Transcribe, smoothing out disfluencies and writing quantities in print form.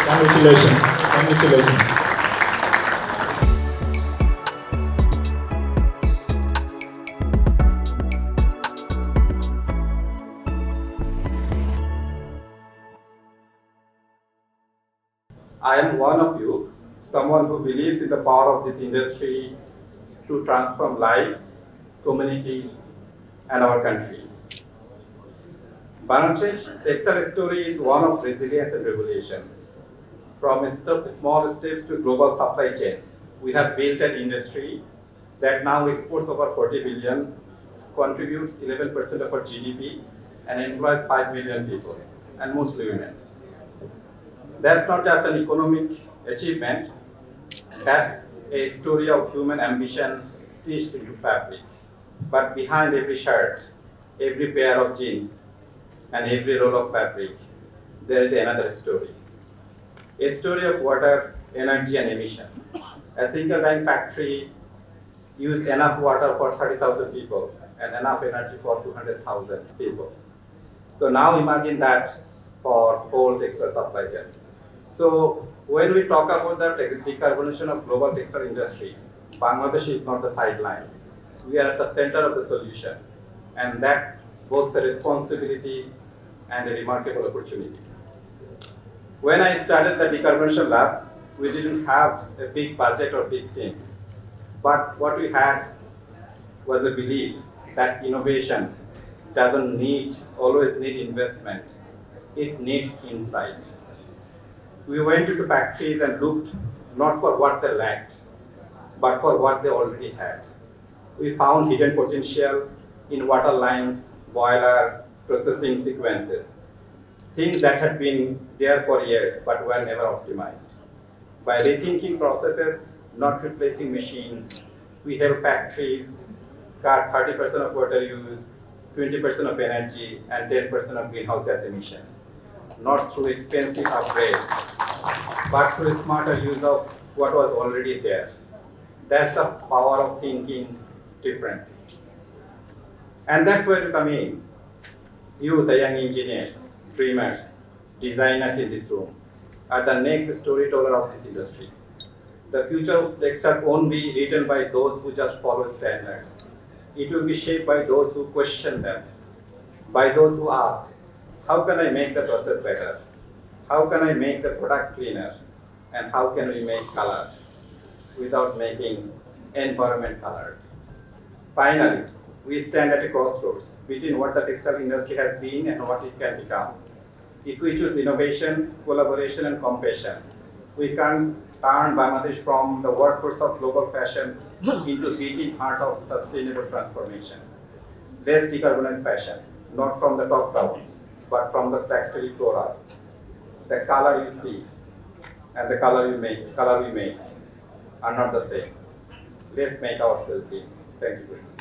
Congratulations. Congratulations. I am one of you, someone who believes in the power of this industry to transform lives, communities, and our country. Bangladesh's textile story is one of resilience and revolution. From small steps to global supply chains, we have built an industry that now exports over 40 billion, contributes 11% of our GDP, and employs 5 million people, and mostly women. That's not just an economic achievement, that's a story of human ambition stitched into fabric. But behind every shirt, every pair of jeans, and every roll of fabric, there is another story. A story of water, energy, and emission. A single line factory used enough water for 30,000 people and enough energy for 200,000 people. So now imagine that for whole textile supply chain. So when we talk about the decarbonization of global textile industry, Bangladesh is not the sidelines. We are at the center of the solution, and that both a responsibility and a remarkable opportunity. When I started the decarbonization lab, we didn't have a big budget or big team, but what we had was a belief that innovation doesn't always need investment, it needs insight. We went into factories and looked not for what they lacked, but for what they already had. We found hidden potential in water lines, boiler, processing sequences, things that had been there for years but were never optimized. By rethinking processes, not replacing machines, we help factories cut 30% of water use, 20% of energy, and 10% of greenhouse gas emissions. Not through expensive upgrades, but through smarter use of what was already there. That's the power of thinking differently. And that's where you come in. You, the young engineers, dreamers, designers in this room, are the next storyteller of this industry. The future of textile won't be written by those who just follow standards. It will be shaped by those who question them, by those who ask, how can I make the process better? How can I make the product cleaner? And how can we make color without making environment colored? Finally, we stand at a crossroads between what the textile industry has been and what it can become. If we choose innovation, collaboration, and compassion, we can turn Bangladesh from the workforce of global fashion into beating heart of sustainable transformation. Let's decarbonize fashion, not from the top down, but from the factory floor up. The color you see and the color we make are not the same. Let's make ourselves green. Thank you very much.